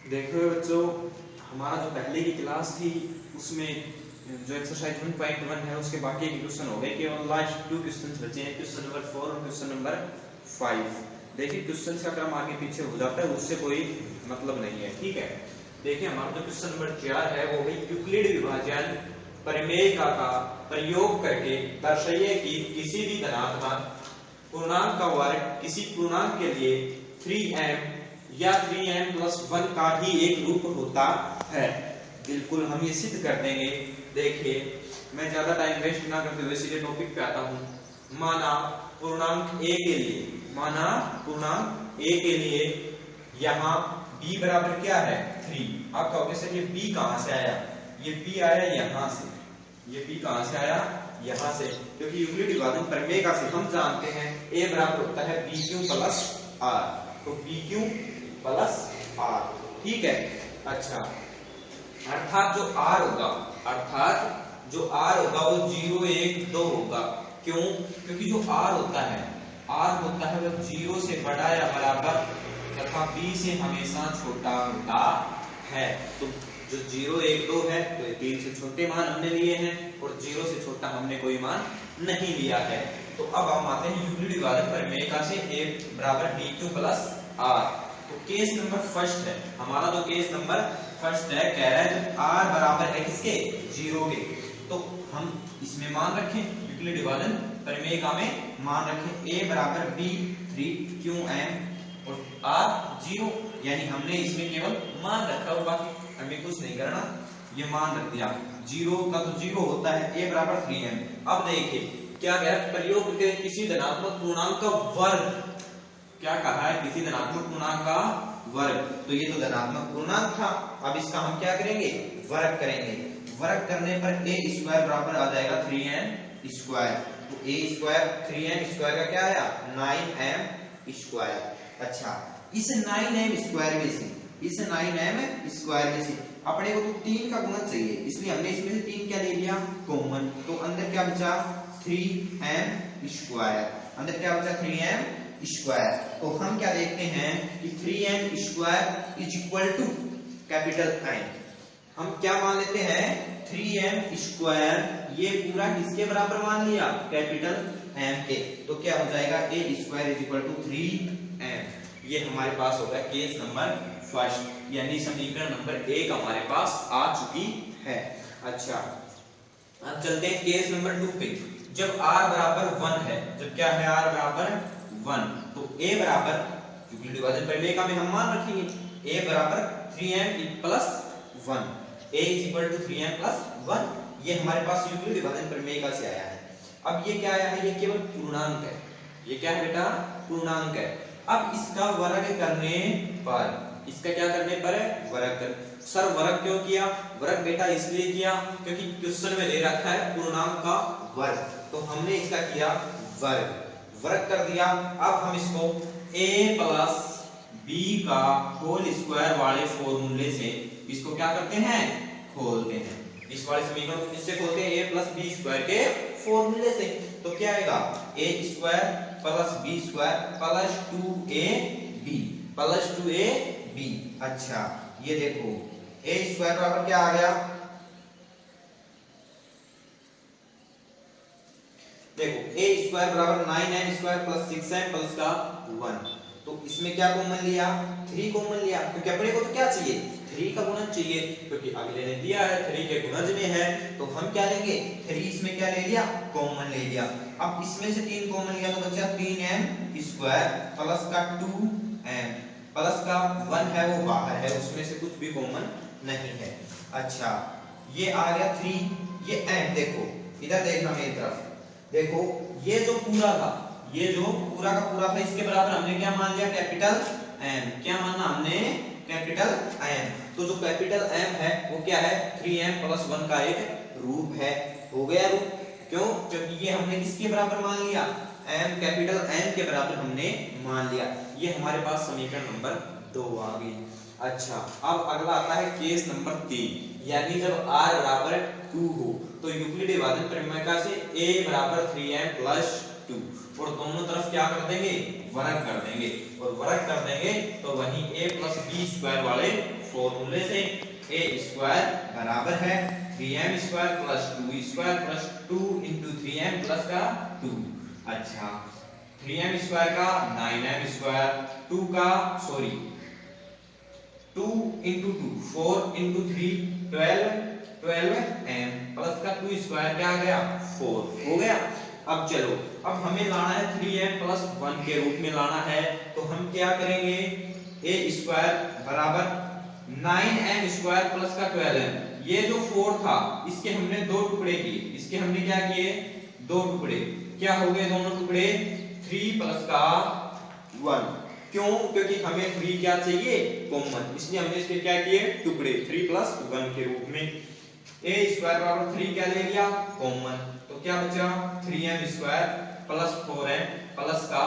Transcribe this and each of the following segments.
देखो बच्चों, हमारा जो पहले की क्लास थी उसमें जो एक्सरसाइज 1.1 है उसके बाकी के क्वेश्चन हो गए, केवल लास्ट 2 क्वेश्चन बचे हैं, क्वेश्चन नंबर 4 और क्वेश्चन नंबर 5। देखिए क्वेश्चन का क्रम आगे पीछे हो जाता है, उससे कोई मतलब नहीं है, ठीक है। देखिए हमारा जो क्वेश्चन नंबर 4 है वो है यूक्लिड विभाजन प्रमेय का प्रयोग करके दर्शाइए कि किसी भी धनात्मक पूर्णांक का वर्ग किसी पूर्णांक के लिए 3m या 3m+1 का ही एक रूप होता है। बिल्कुल हम ये सिद्ध कर देंगे। देखिए मैं ज्यादा टाइम वेस्ट ना करते हुए सीधे टॉपिक पे आता हूं। माना पूर्णांक a के लिए यहाँ b बराबर क्या है 3। आप कहोगे सर ये b कहां से आया? ये b आया यहाँ से, ये b कहां से आया? यहाँ से, क्योंकि यूक्लिड विभाजन प्रमेय का से हम जानते हैं a बराबर होता है bq प्लस r, तो bq प्लस r, ठीक है। अच्छा, अर्थात जो r होगा वो 0 1 2 होगा। क्यों? क्योंकि जो r होता है वो 0 से बड़ा या बराबर तथा b से हमेशा छोटा होता है। तो जो 0 1 2 है तो 3 से छोटे मान हमने लिए हैं और 0 से छोटा हमने कोई मान नहीं लिया है। तो अब हम आते हैं यूक्लिड विभाजन प्रमेय का से a बराबर bq प्लस r। तो केस नंबर फर्स्ट है हमारा, जो केस नंबर फर्स्ट है कह रहा है जब r बराबर है किसके 0 के, तो हम इसमें मान रखें यूक्लिड विभाजन प्रमेय का में मान रखें a बराबर b 3qm और r 0, यानी हमने इसमें केवल मान रखा और बाकी हमें कुछ नहीं करना, ये मान रख दिया। 0 का तो 0 होता है, a बराबर 3m। अब देखिए क्या कह रहा है, प्रयोग करके किसी धनात्मक पूर्णांक का वर्ग, क्या कहा है किसी धनात्मक पूर्णांक का वर्ग, तो ये तो धनात्मक पूर्णांक था, अब इसका हम क्या करेंगे वर्ग करेंगे। वर्ग करने पर a स्क्वायर बराबर आ जाएगा 3m स्क्वायर, तो a स्क्वायर 3m स्क्वायर का क्या आया 9m स्क्वायर। अच्छा, इस 9m स्क्वायर में से अपने को तो 3 का गुणन चाहिए, इसलिए हमने इसमें से 3 क्या ले लिया कॉमन, तो अंदर क्या बचा 3m स्क्वायर, अंदर क्या बचा 3m स्क्वायर। तो हम क्या देखते हैं कि 3m square is equal to capital M। हम क्या मान लेते हैं 3m स्क्वायर, ये पूरा किसके बराबर मान लिया कैपिटल M के, तो क्या हो जाएगा a square is equal to 3m। ये हमारे पास होगा केस नंबर फर्स्ट, यानी समीकरण नंबर 1 हमारे पास आ चुकी है। अच्छा, अब चलते हैं केस नंबर 2 पे। जब r बराबर 1 है, जब क्या है r बराबर 1, तो a बराबर यूक्लिड विभाजन प्रमेय का में हम मान रखेंगे a बराबर 3m plus 1, a is equal to 3m plus 1, ये हमारे पास यूक्लिड विभाजन प्रमेय का से आया है। अब ये क्या आया है, ये केवल पूर्णांक है, ये क्या है बेटा पूर्णांक है। अब इसका वर्ग करने पर, इसका क्या करने पर है वर्ग कर, सर वर्ग क्यों किया? वर्ग बेटा इसलिए किया क्योंकि क्वेश्चन में दे रखा है पूर्णांक का वर्ग, तो हमने इसका किया वर्ग कर दिया। अब हम इसको a प्लस b का होल स्क्वायर वाले फॉर्मूले से इसको क्या करते हैं खोलते हैं, इस वाले समीकरण को किससे खोलते हैं a प्लस b स्क्वायर के फॉर्मूले से, तो क्या आएगा a square plus b square plus 2ab। अच्छा, ये देखो a स्क्वायर बराबर क्या आ गया, देखो a स्क्वायर बराबर 9m square plus 6m plus का 1, तो इसमें क्या कॉमन लिया 3 कॉमन लिया, क्योंकि अपने को तो क्या चाहिए 3 का गुणन चाहिए, क्योंकि अगले ने दिया है 3 के गुणज में है, तो हम क्या लेंगे 3 इसमें क्या ले लिया कॉमन ले लिया। अब इसमें से 3 कॉमन लिया तो बचा 3m स्क्वायर प्लस का 2m प्लस का 1 है वो बाहर है, उसमें से कुछ भी कॉमन नहीं है। अच्छा, ये आ गया 3, ये m, देखो इधर देखना मेरी तरफ, देखो ये जो पूरा था, ये जो पूरा का पूरा था, इसके बराबर हमने क्या मान लिया कैपिटल M। क्या माना हमने कैपिटल M, तो जो कैपिटल M है वो क्या है 3m प्लस 1 का एक रूप है, हो गया रूप। क्यों? क्योंकि ये हमने किसके बराबर मान लिया M, कैपिटल M के बराबर हमने मान लिया। ये हमारे पास समीकरण नंबर 2 आ गई। अच्छा, अब अगला आता है केस नंबर 3, यानी जब r बराबर 2 हो, तो यूक्लिड विभाजन प्रमेय का से a बराबर 3m प्लस 2 और दोनों तरफ क्या कर देंगे, वर्ग कर देंगे और वर्ग कर देंगे तो वहीं a प्लस बी स्क्वायर वाले फॉर्मूले से a स्क्वायर बराबर है 3m square plus 2 square plus 2 into 3m plus का 2। अच्छा 3m स्क्वायर का 9m स्क्वायर 2 का 2 इंटू 2 4 इंटू 3 12m प्लस का 2 स्क्वायर क्या आ गया 4 हो गया। अब चलो अब हमें लाना है 3m प्लस 1 के रूप में लाना है तो हम क्या करेंगे a स्क्वायर बराबर 9m स्क्वायर प्लस का 12m। ये जो 4 था इसके हमने दो टुकड़े किए, इसके हमने क्या किए दो टुकड़े, क्या हो गए दोनों टुकड़े 3 प्लस का 1। क्यों, क्योंकि हमें 3 क्या चाहिए कॉमन, इसलिए हमने इसके क्या किए टुकड़े 3 प्लस 1 के रूप में। a स्क्वायर बराबर 3 क्या ले लिया कॉमन तो क्या बचा 3m square plus 4m plus का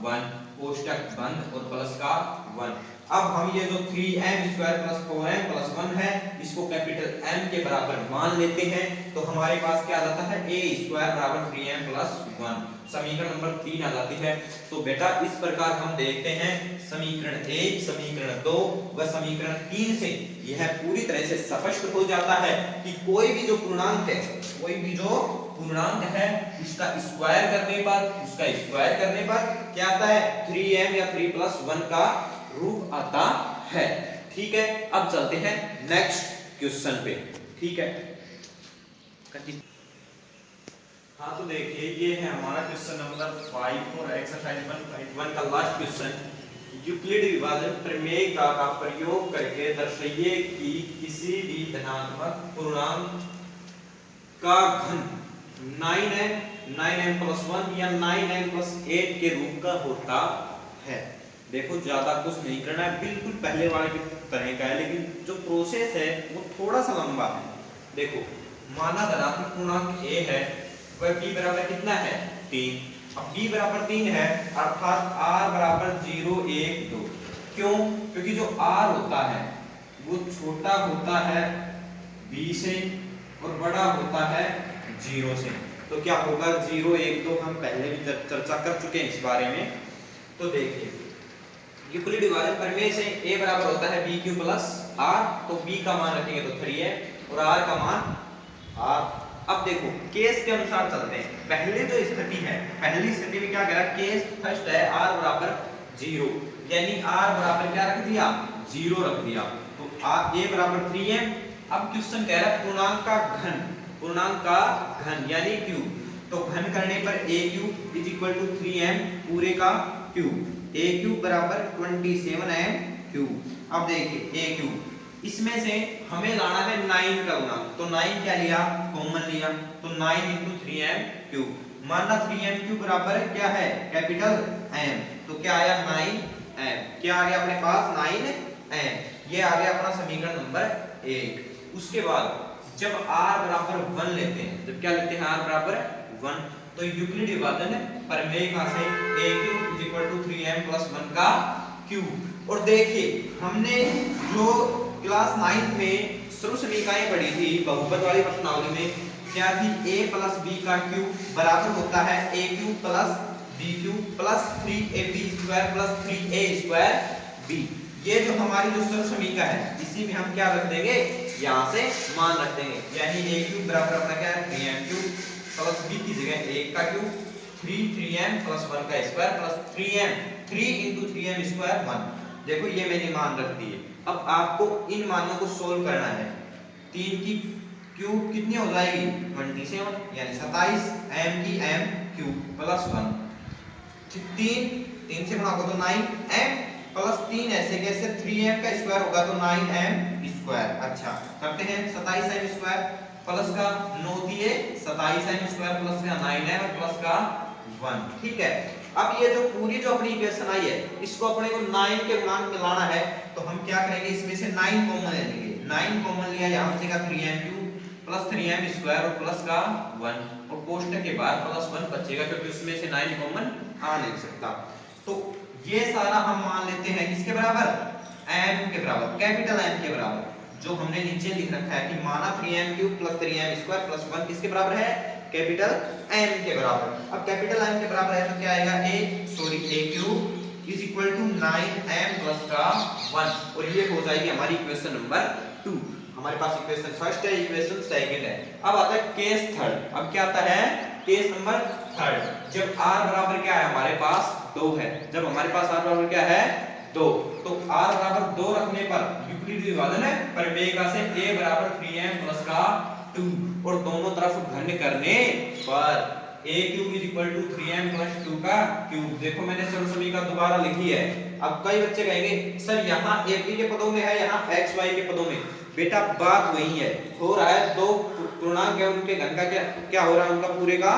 1 कोष्टक बंद और प्लस का 1। अब हम ये जो 3m square plus 4m plus 1 है इसको कैपिटल M के बराबर मान लेते हैं तो हमारे पास क्या आ जाता है a स्क्वायर बराबर 3m प्लस 1। समीकरण नंबर 3 आ जाती है। तो बेटा इस प्रकार हम देखते हैं समीकरण 1 समीकरण 2 व समीकरण 3 से यह पूरी तरह से स्पष्ट हो जाता है कि कोई भी जो पूर्णांक है, कोई भी जो पूर्णांक है उसका स्क्वायर करने पर क्या आता है 3m या 3 प्लस 1 का रूप आता है। ठीक है, अब चलते हैं नेक्स्ट क्वेश्चन पे। ठीक है, हाँ तो देखिए ये है हमारा क्वेश्चन नंबर 5 और एक्सरसाइज 1.1 का लास्ट क्वेश्चन। यूक्लिड विभाजन प्रमेय का प्रयोग करके दर्शाइए कि किसी भी धनात्मक पूर्णांक का घन 9m प्लस 1 या 9m प्लस 8 के रूप का होता है। देखो ज्यादा कुछ नहीं करना है, बिल्कुल पहले वाले की तरह का है, लेकिन जो प्रोसेस है वो थोड़ा सा लंबा है। देखो माना धनात्मक पूर्णांक a है वह b बराबर कितना है 3। अब b बराबर 3 है अर्थात r बराबर 0 1 2। क्यों, क्योंकि जो r होता है वो छोटा होता है b से और बड़ा होता है 0 से। तो क्या होगा 0 1 2 हम पहले भी चर्चा कर चुके हैं इस बारे में। तो देखिए यूक्लिड विभाजन प्रमेय से a बराबर होता है b क्यूब प्लस r, तो b का मान रखेंगे तो 3 है और r का मान r। अब देखो केस के अनुसार चलते हैं। पहले जो स्थिति है, पहली स्थिति में क्या कह रहा है केस फर्स्ट है r बराबर 0 यानी r बराबर क्या रख दिया 0 रख दिया तो a बराबर 3m। अब क्वेश्चन कह रहा है पूर्णांक का घन यानी क्यूब, तो घन करने पर a cube is equal to 3m पूरे का क्यूब, a क्यूब बराबर 27m क्यूब। अब देखिए a क्यूब इसमें से हमें लाना है 9 का गुणा, तो 9 क्या लिया कॉमन लिया तो 9 इंटू 3m क्यूब। मानना 3m क्यूब बराबर क्या है कैपिटल M, तो क्या आया 9m, क्या आ गया अपने पास 9m, ये आ गया अपना समीकरण नंबर 1। उसके बाद जब r बराबर 1 लेते हैं, जब क्या लेते हैं r बराबर 1 तो यूक्लिड विभाजन प्रमेय का से a cube is equal to 3m plus 1 का क्यूब। और देखिए हमने जो क्लास 9 में सर्व समीकरणाएं पढ़ी थी बहुपद वाली प्रश्नावली में क्या थी a प्लस b का क्यूब बराबर होता है a cube plus b cube plus 3ab square plus 3a square b। ये जो हमारी जो सर्व समीकरण है इसी में हम क्या रख देंगे यहाँ से मान रख देंगे, यानी a क्यूब बराबर अपना क्या है 3m क्यूब प्लस b की जगह 1 का क्यूब 3m प्लस 1 का square plus 3m 3 into 3m square 1। देखो ये मैंने मान रख दिए। अब आपको इन मानों को सोल्व करना है। 3 की क्यूब कितनी हो जाएगी 27 यानी 27 m की m क्यूब प्लस 1 3 से गुणा को तो 9m प्लस 3 ऐसे कैसे 3m का स्क्वायर होगा तो 9m स्क्वायर। अच्छा करते हैं 27m स्क्वायर प्लस का 9 दिए 27m स्क्वायर प्लस का 9m प्लस का 1। ठीक है, अब ये जो पूरी जो अपनी इक्वेशन आई है इसको अपने को 9 के गुणांक में लाना है तो हम क्या करेंगे इसमें से 9 कॉमन ले लेंगे। 9 कॉमन लिया यहां से का 3m cube plus 3m square और प्लस का 1 और कोष्टक के बाद प्लस 1 बचेगा क्योंकि उसमें से 9 कॉमन आ नहीं सकता। तो ये सारा हम मान लेते हैं किसके बराबर m के बराबर, कैपिटल M के बराबर, जो हमने नीचे लिख रखा है कि माना 3m cube plus 3m square plus 1 किसके बराबर है कैपिटल M के बराबर। अब कैपिटल M के बराबर है तो क्या आएगा a cube is equal to 9m plus का 1 और ये हो जाएगी हमारी इक्वेशन नंबर 2। हमारे पास इक्वेशन फर्स्ट है, इक्वेशन सेकंड है। अब आता है केस थर्ड। अब क्या आता है केस नंबर थर्ड, जब r बराबर क्या है हमारे पास 2 है। जब हमारे पास r बराबर क्या है 2, तो r बराबर 2 रखने पर यूक्लिड विभाजन है परिमेयिका से a बराबर 3m प्लस का 2 और दोनों तरफ घन करने पर a cube is equal to 3m plus 2 का क्यूब। देखो मैंने सर्वसमीका दोबारा लिखी है। अब कई बच्चे कहेंगे सर यहाँ ab के पदों में है, यहाँ xy के पदों में। बेटा बात वही है, हो रहा है दो पूर्णांक है, उनके घन का क्या हो रहा है, उनका पूरे का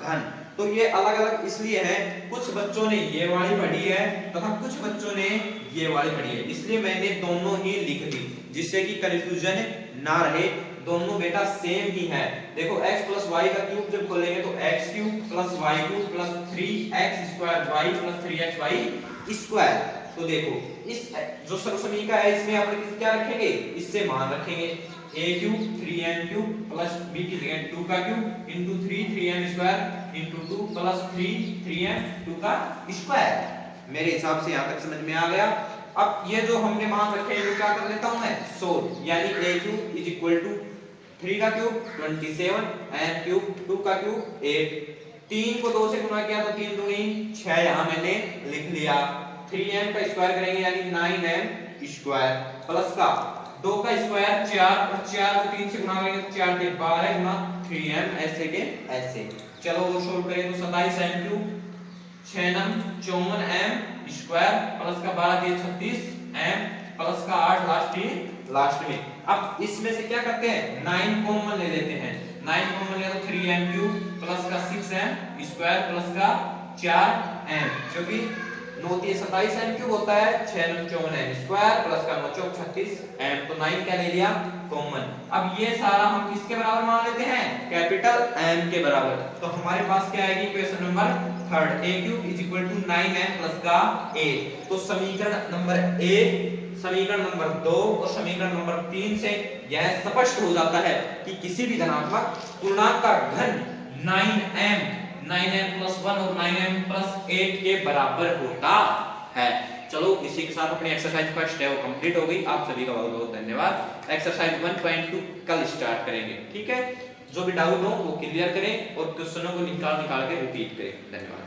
घन। तो ये अलग अलग इसलिए है, कुछ बच्चों ने ये वाली पढ़ी है तथा कुछ बच्चों ने ये वाली पढ़ी है, इसलिए मैंने दोनों ही लिख दी जिससे कि कंफ्यूजन ना रहे। दोनों बेटा सेम ही है। देखो x प्लस y का क्यूब जब खोलेंगे तो x cube plus y cube plus 3x square y plus 3xy square. तो देखो इस जो सर्वसमीका है इसमें अपन क्या रखेंगे, इससे मान रखेंगे a cube 3m cube plus b की जगह 2 का cube into 3m square into 2 plus 3m 2 का स्क्वायर। मेरे हिसाब से यहाँ तक समझ में आ गया। अब ये जो हमने मान रखे हैं वो क्या कर लेता हूं मैं सोल्व, यानी a cube is equal to 3 का क्यूब 27 m क्यूब 2 का क्यूब 8, 3 को 2 से गुणा किया तो 3 दूनी 6 यहां मैंने लिख लिया। 3m का स्क्वायर करेंगे यानी 9m स्क्वायर प्लस का 2 का स्क्वायर 4 और 4 को 3 से गुणा करेंगे तो 4 के 12 गुना 3m ऐसे के ऐसे। चलो वो सोल्व करेंगे तो 27m क्यूब 6 नम 54m स्क्वायर प्लस का 12 के 36m प्लस का 8 लास्ट में। अब इसमें से क्या करते हैं 9 कॉमन ले लेते हैं, 9 कॉमन ले तो 3m क्यूब प्लस का 6m स्क्वायर प्लस का 4m, क्योंकि 9 3 27m क्यूब होता है, 6 9 54m स्क्वायर प्लस का 9 4 36m, तो 9 क्या ले लिया कॉमन। अब ये सारा हम किसके बराबर मान लेते हैं कैपिटल M के बराबर। तो हमारे पास क्या आएगी equation number third a cube is equal to 9m plus का 8। तो समीकरण नंबर 1, समीकरण नंबर 2 और समीकरण नंबर 3 से यह स्पष्ट हो जाता है कि किसी भी धनात्मक पूर्णांक का घन 9m प्लस 1 और 9m प्लस 8 के बराबर होता है। चलो इसी के साथ अपनी एक्सरसाइज फर्स्ट है वो कंप्लीट हो गई। आप सभी का बहुत बहुत धन्यवाद। एक्सरसाइज 1.2 कल स्टार्ट करेंगे, ठीक है। जो भी डाउट हो वो क्लियर करें और क्वेश्चनों को निकाल के रिपीट करें। धन्यवाद।